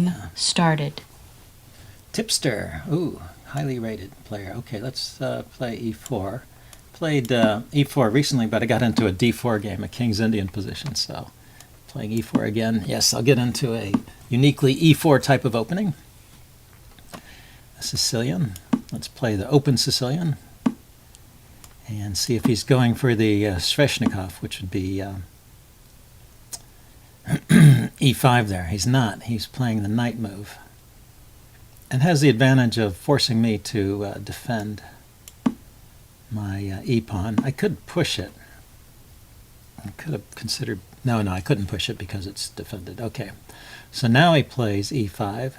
Game started. Tipster. Ooh, highly rated player. Okay, let's play e4. Played e4 recently, but I got into a d4 game, a King's Indian position, so playing e4 again. Yes, I'll get into a uniquely e4 type of opening. A Sicilian. Let's play the open Sicilian and see if he's going for the Sveshnikov, which would be e5 there. He's not. He's playing the knight move and has the advantage of forcing me to defend my e-pawn. I could push it. I could have considered... No, I couldn't push it because it's defended. Okay, so now he plays e5.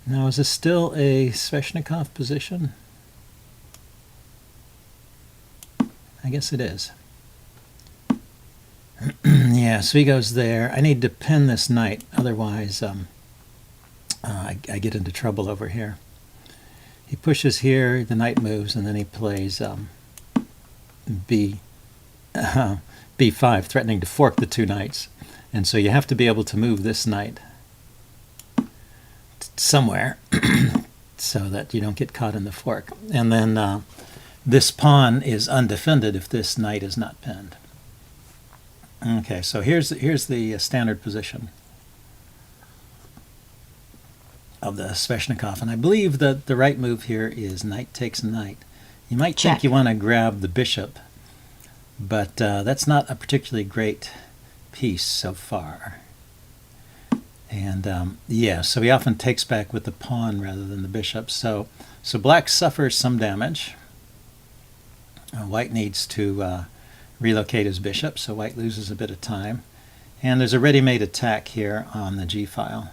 Now, is this still a Sveshnikov position? I guess it is. Yeah, so he goes there. I need to pin this knight, otherwise I get into trouble over here. He pushes here, the knight moves, and then he plays b5, threatening to fork the two knights. And so you have to be able to move this knight somewhere so that you don't get caught in the fork. And then this pawn is undefended if this knight is not pinned. Okay, so here's the standard position of the Sveshnikov, and I believe that the right move here is knight takes knight. You might think you want to grab the bishop, but that's not a particularly great piece so far. And yeah, so he often takes back with the pawn rather than the bishop. So black suffers some damage. White needs to relocate his bishop, so white loses a bit of time. And there's a ready-made attack here on the g-file,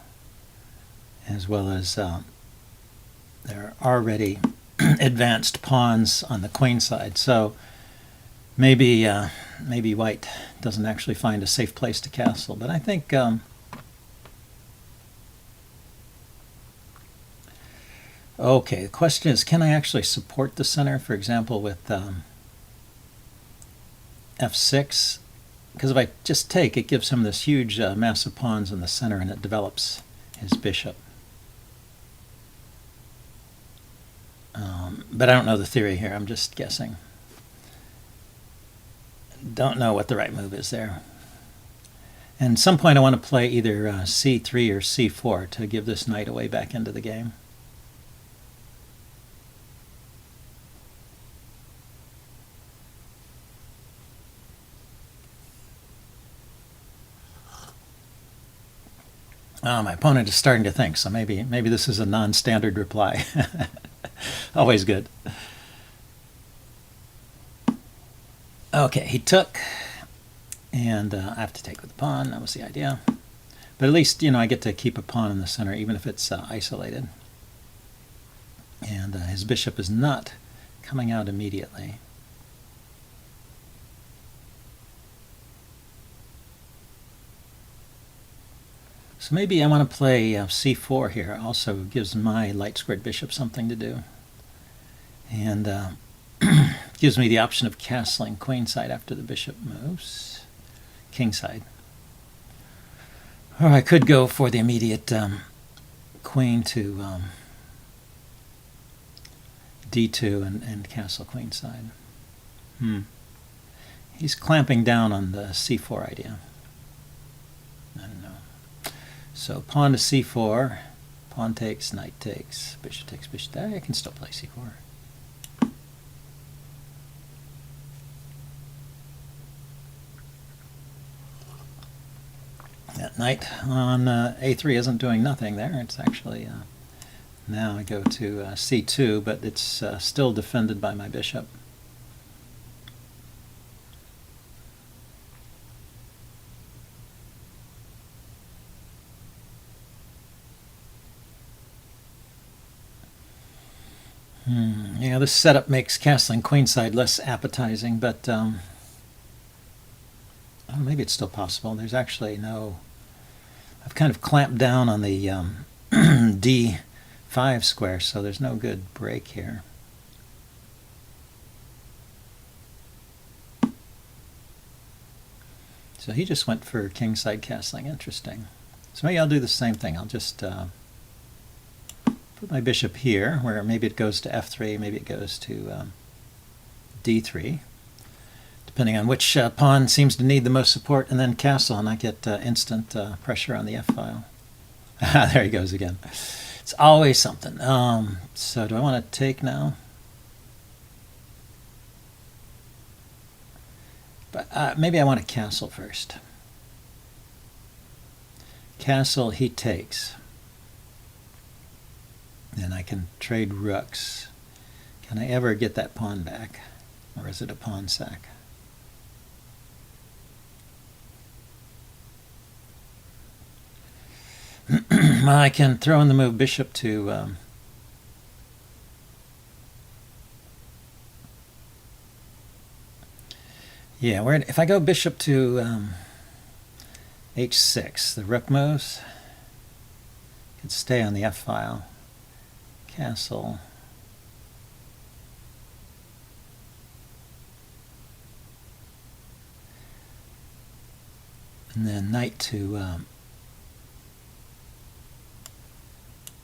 as well as there are already advanced pawns on the queen side. So maybe white doesn't actually find a safe place to castle. But I think okay, the question is, can I actually support the center, for example, with f6? Because if I just take, it gives him this huge mass of pawns in the center, and it develops his bishop. But I don't know the theory here. I'm just guessing. Don't know what the right move is there. And at some point I want to play either c3 or c4 to give this knight away back into the game. My opponent is starting to think, so maybe this is a non-standard reply. Always good. Okay, he took, and I have to take with the pawn. That was the idea. But at least, I get to keep a pawn in the center, even if it's isolated. And his bishop is not coming out immediately. So maybe I want to play c4 here. Also gives my light-squared bishop something to do. And gives me the option of castling queenside after the bishop moves. Kingside. Or I could go for the immediate queen to d2 and castle queenside. He's clamping down on the c4 idea. I don't know. So pawn to c4, pawn takes, knight takes, bishop takes, bishop. I can still play c4. That knight on a3 isn't doing nothing there. It's actually, now I go to c2, but it's still defended by my bishop. Yeah, this setup makes castling queenside less appetizing, but maybe it's still possible. There's actually no... I've kind of clamped down on the d5 square, so there's no good break here. So he just went for kingside castling. Interesting. So maybe I'll do the same thing. I'll just put my bishop here, where maybe it goes to f3, maybe it goes to d3, depending on which pawn seems to need the most support, and then castle, and I get instant pressure on the f-file. There he goes again. It's always something. So do I want to take now? But maybe I want to castle first. Castle, he takes. Then I can trade rooks. Can I ever get that pawn back? Or is it a pawn sack? I can throw in the move bishop to yeah, if I go bishop to h6, the rook moves. Can stay on the f-file. Castle. And then knight to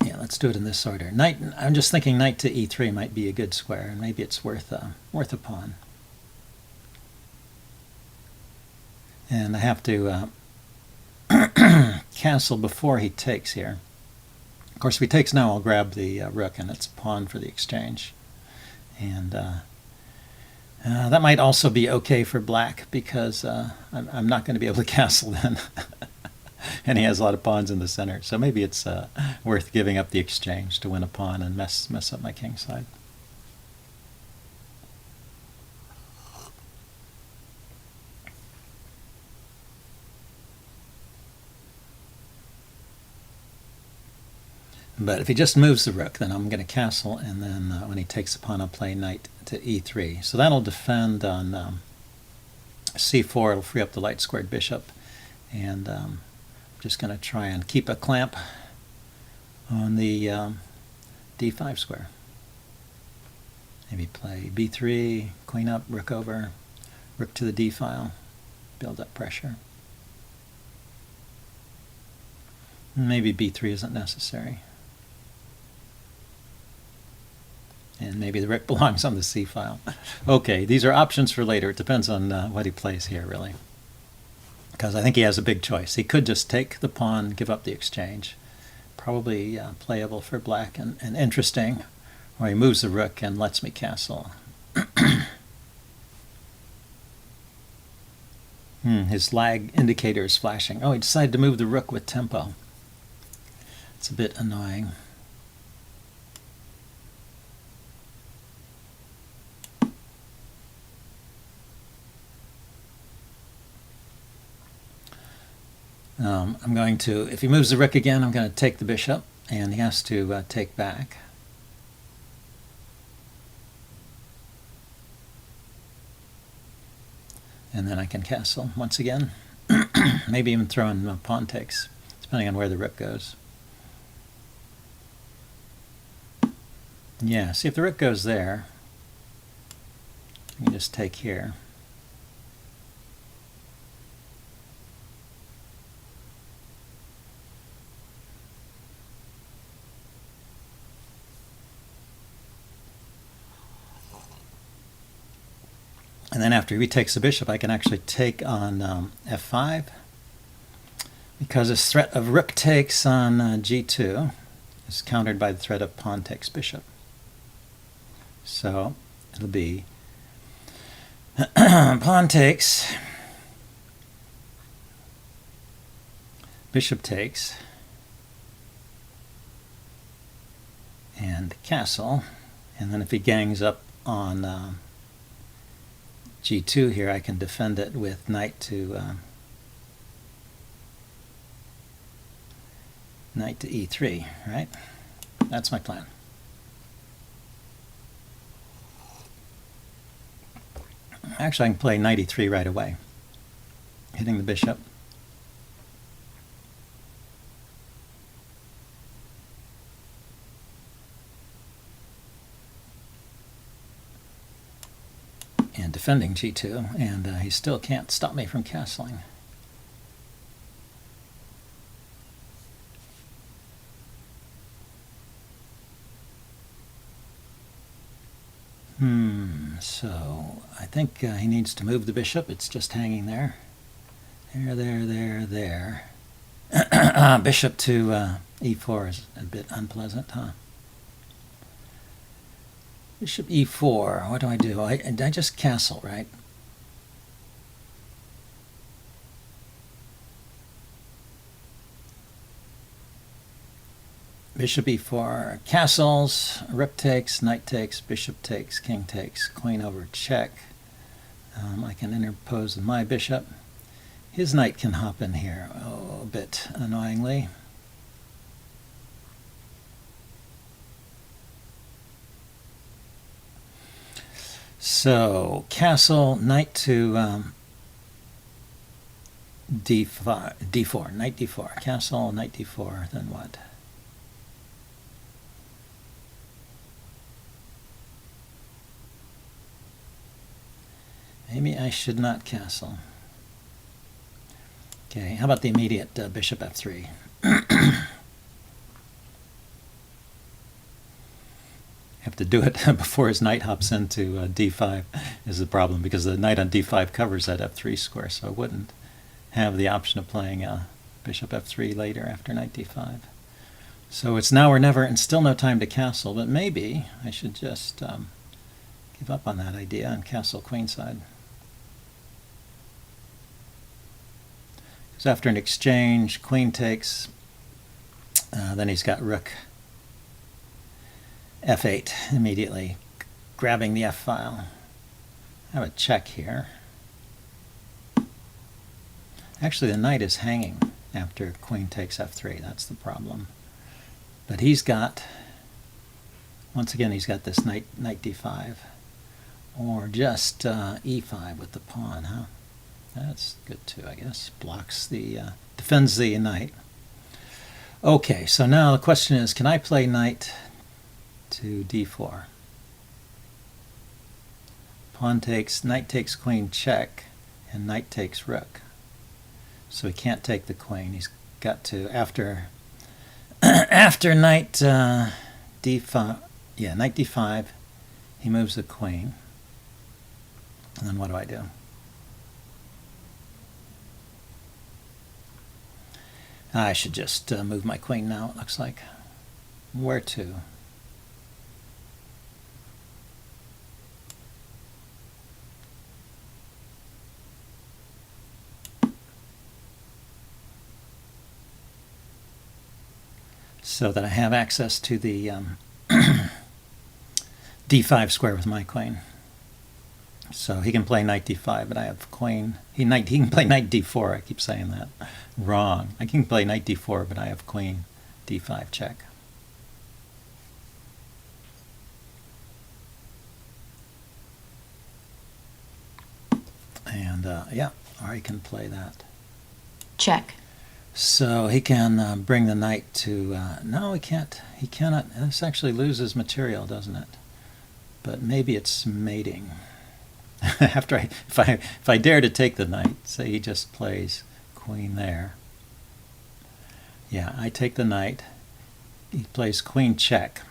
yeah, let's do it in this order. Knight. I'm just thinking knight to e3 might be a good square, and maybe it's worth a pawn. And I have to castle before he takes here. Of course, if he takes now, I'll grab the rook, and it's a pawn for the exchange. And that might also be okay for black, because I'm not going to be able to castle then. And he has a lot of pawns in the center. So maybe it's worth giving up the exchange to win a pawn and mess up my king side. But if he just moves the rook, then I'm going to castle, and then when he takes the pawn, I'll play knight to e3. So that'll defend on c4. It'll free up the light-squared bishop, and I'm just going to try and keep a clamp on the d5 square. Maybe play b3, queen up, rook over, rook to the d file, build up pressure. Maybe b3 isn't necessary. And maybe the rook belongs on the c file. Okay, these are options for later. It depends on what he plays here, really. Because I think he has a big choice. He could just take the pawn, give up the exchange. Probably playable for black and interesting. Or he moves the rook and lets me castle. His lag indicator is flashing. Oh, he decided to move the rook with tempo. It's a bit annoying. I'm going to, if he moves the rook again, I'm going to take the bishop, and he has to take back. And then I can castle once again. Maybe even throw in pawn takes, depending on where the rook goes. Yeah, see if the rook goes there, I can just take here. And then after he takes the bishop, I can actually take on f5, because this threat of rook takes on g2 is countered by the threat of pawn takes bishop. So it'll be pawn takes, bishop takes, and castle. And then if he gangs up on g2 here, I can defend it with knight to e3, right? That's my plan. Actually, I can play knight e3 right away, hitting the bishop. And defending g2, and he still can't stop me from castling. So I think he needs to move the bishop. It's just hanging there. There. Bishop to e4 is a bit unpleasant, huh? Bishop e4. What do? I just castle, right? Bishop e4, castles, rook takes, knight takes, bishop takes, king takes, queen over check. I can interpose with my bishop. His knight can hop in here, a bit annoyingly. So, castle, knight to d4, knight d4, castle, knight d4, then what? Maybe I should not castle. Okay, how about the immediate bishop f3? Have to do it before his knight hops into d5 is the problem, because the knight on d5 covers that f3 square, so I wouldn't have the option of playing bishop f3 later after knight d5. So it's now or never, and still no time to castle, but maybe I should just give up on that idea and castle queenside. So after an exchange, queen takes, then he's got rook f8 immediately, grabbing the f-file. I have a check here. Actually, the knight is hanging after queen takes f3. That's the problem. But he's got, once again, he's got this knight d5, or just e5 with the pawn, huh? That's good too, I guess. Blocks the, defends the knight. Okay, so now the question is, can I play knight to d4? Pawn takes, knight takes queen check, and knight takes rook. So he can't take the queen. He's got to, after after knight d5, yeah, knight d5, he moves the queen. And then what do I do? I should just move my queen now, it looks like. Where to? So that I have access to the d5 square with my queen. So he can play knight d5, but I have queen. He can play knight d4. I keep saying that wrong. I can play knight d4, but I have queen d5 check. And yeah, or he can play that. Check. So he can bring the knight to. No, he can't. He cannot. This actually loses material, doesn't it? But maybe it's mating. After if I dare to take the knight, say he just plays queen there. Yeah, I take the knight. He plays queen check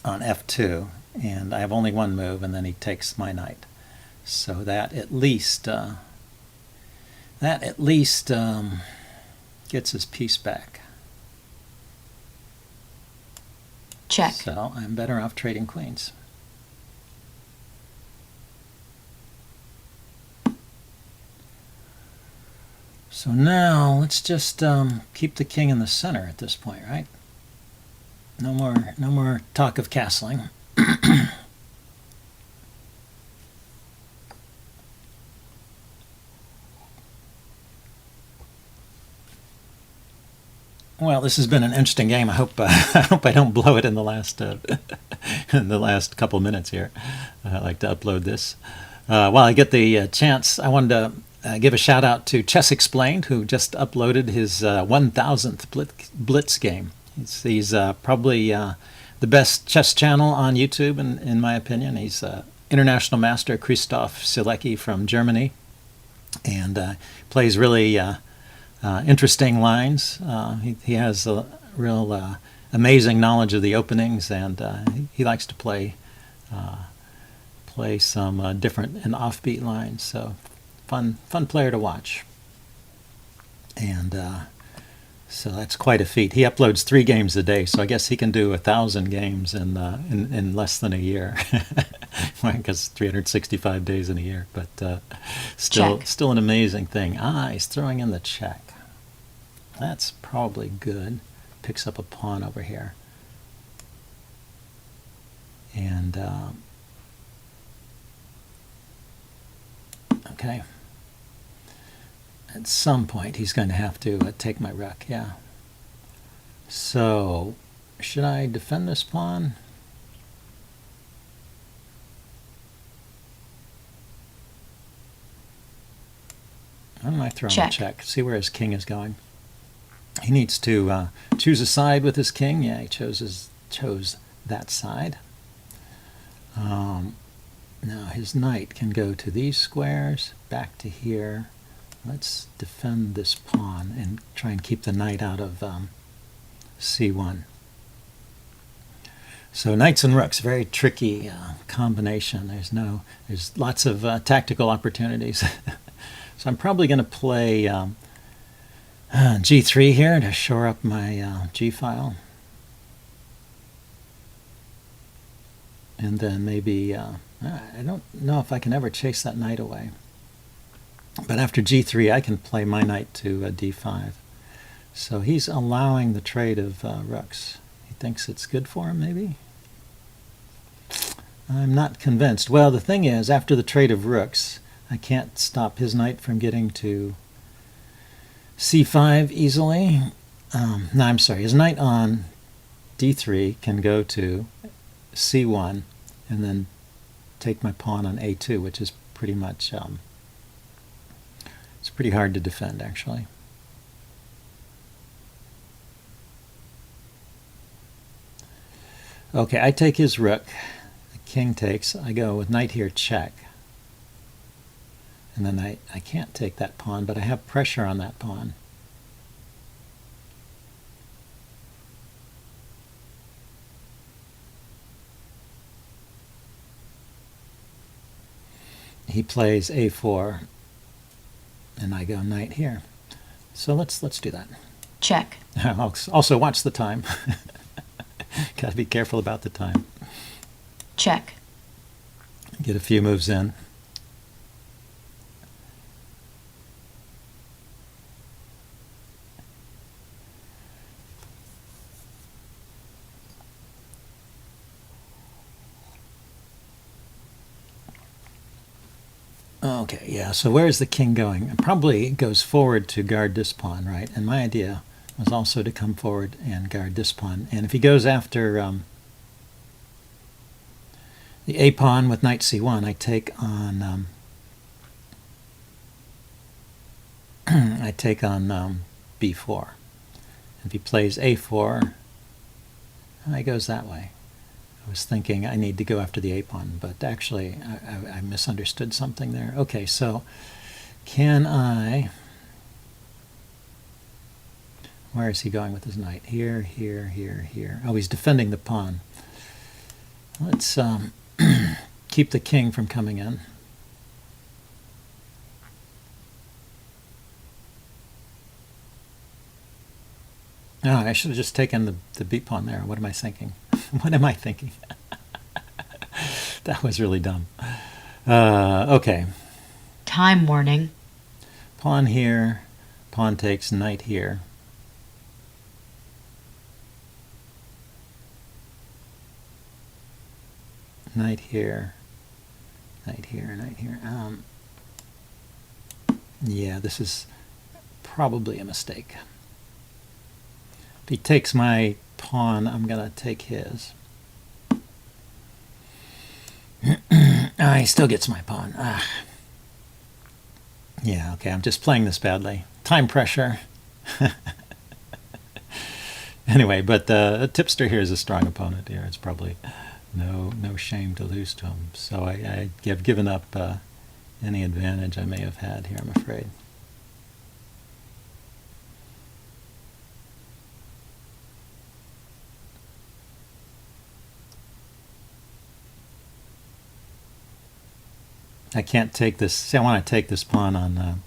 on f2, and I have only one move, and then he takes my knight. So that at least gets his piece back. Check. So I'm better off trading queens. So now let's just keep the king in the center at this point, right? No more talk of castling. Well, this has been an interesting game. I hope I don't blow it in the last in the last couple minutes here. I like to upload this. While I get the chance, I wanted to give a shout out to Chess Explained, who just uploaded his 1000th Blitz game. He's probably the best chess channel on YouTube, in my opinion. He's international master Christoph Sielecki from Germany, and plays really interesting lines. He has a real amazing knowledge of the openings, and he likes to play play some different and offbeat lines. So fun player to watch. And so that's quite a feat. He uploads 3 games a day, so I guess he can do 1,000 games in less than a year, because 365 days in a year. But still an amazing thing. He's throwing in the check. That's probably good. Picks up a pawn over here. And okay. At some point, he's going to have to take my rook, yeah. So, should I defend this pawn? I might throw him a check, see where his king is going. He needs to choose a side with his king. Yeah, he chose that side. Now, his knight can go to these squares, back to here. Let's defend this pawn and try and keep the knight out of c1. So knights and rooks, very tricky combination. There's lots of tactical opportunities. So I'm probably going to play g3 here to shore up my g file. And then maybe, I don't know if I can ever chase that knight away. But after g3, I can play my knight to d5. So he's allowing the trade of rooks. He thinks it's good for him, maybe? I'm not convinced. Well, the thing is, after the trade of rooks, I can't stop his knight from getting to c5 easily. No, I'm sorry. His knight on d3 can go to c1 and then take my pawn on a2, which is pretty much... it's pretty hard to defend, actually. Okay, I take his rook. The king takes. I go with knight here, check. And then I can't take that pawn, but I have pressure on that pawn. He plays a4. And I go knight here. So let's do that. Check. Also watch the time. Got to be careful about the time. Check. Get a few moves in. Okay, yeah, so where's the king going? It probably goes forward to guard this pawn, right? And my idea was also to come forward and guard this pawn. And if he goes after the a pawn with knight c1, I take on I take on b4. If he plays a4, he goes that way. I was thinking I need to go after the a pawn, but actually I misunderstood something there. Okay, so can I... Where is he going with his knight? Here, here, here, here. Oh, he's defending the pawn. Let's keep the king from coming in. Oh, I should have just taken the b pawn there. What am I thinking? What am I thinking? That was really dumb. Okay. Time warning. Pawn here. Pawn takes knight here. Knight here. Knight here. Knight here. Yeah, this is probably a mistake. If he takes my pawn, I'm going to take his. He still gets my pawn. Yeah, okay, I'm just playing this badly. Time pressure. Anyway, but the tipster here is a strong opponent here. It's probably no shame to lose to him. So I have given up any advantage I may have had here, I'm afraid. I can't take this. See, I want to take this pawn on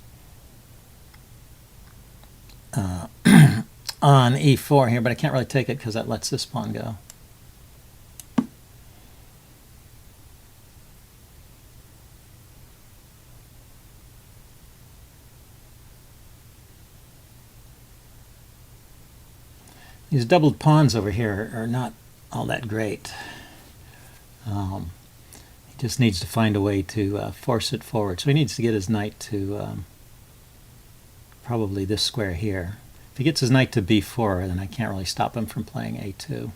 on e4 here, but I can't really take it because that lets this pawn go. These doubled pawns over here are not all that great. He just needs to find a way to force it forward. So he needs to get his knight to probably this square here. If he gets his knight to b4, then I can't really stop him from playing a2.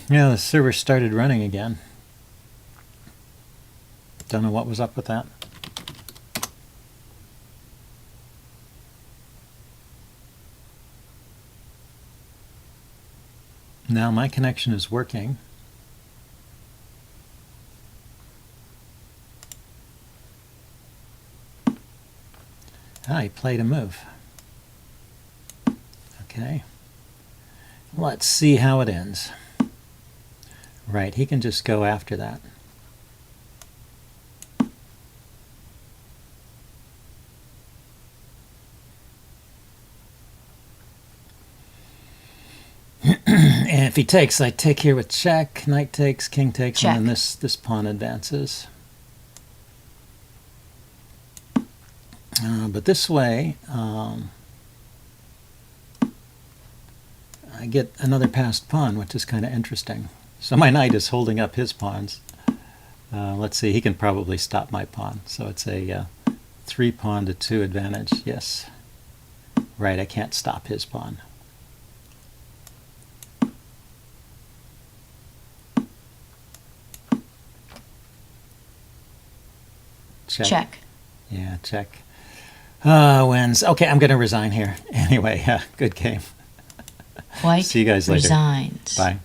Yeah, the server started running again. Don't know what was up with that. Now my connection is working. Ah, he played a move. Okay. Let's see how it ends. Right, he can just go after that. And if he takes, I take here with check, knight takes, king takes, Check. and then this pawn advances. But this way, I get another passed pawn, which is kind of interesting. So my knight is holding up his pawns. Let's see, he can probably stop my pawn. So it's a 3 pawn to 2 advantage. Yes. Right, I can't stop his pawn. Check. Check. Yeah, check. Wins. Okay, I'm going to resign here. Anyway, good game. White See you guys later. resigns. Bye.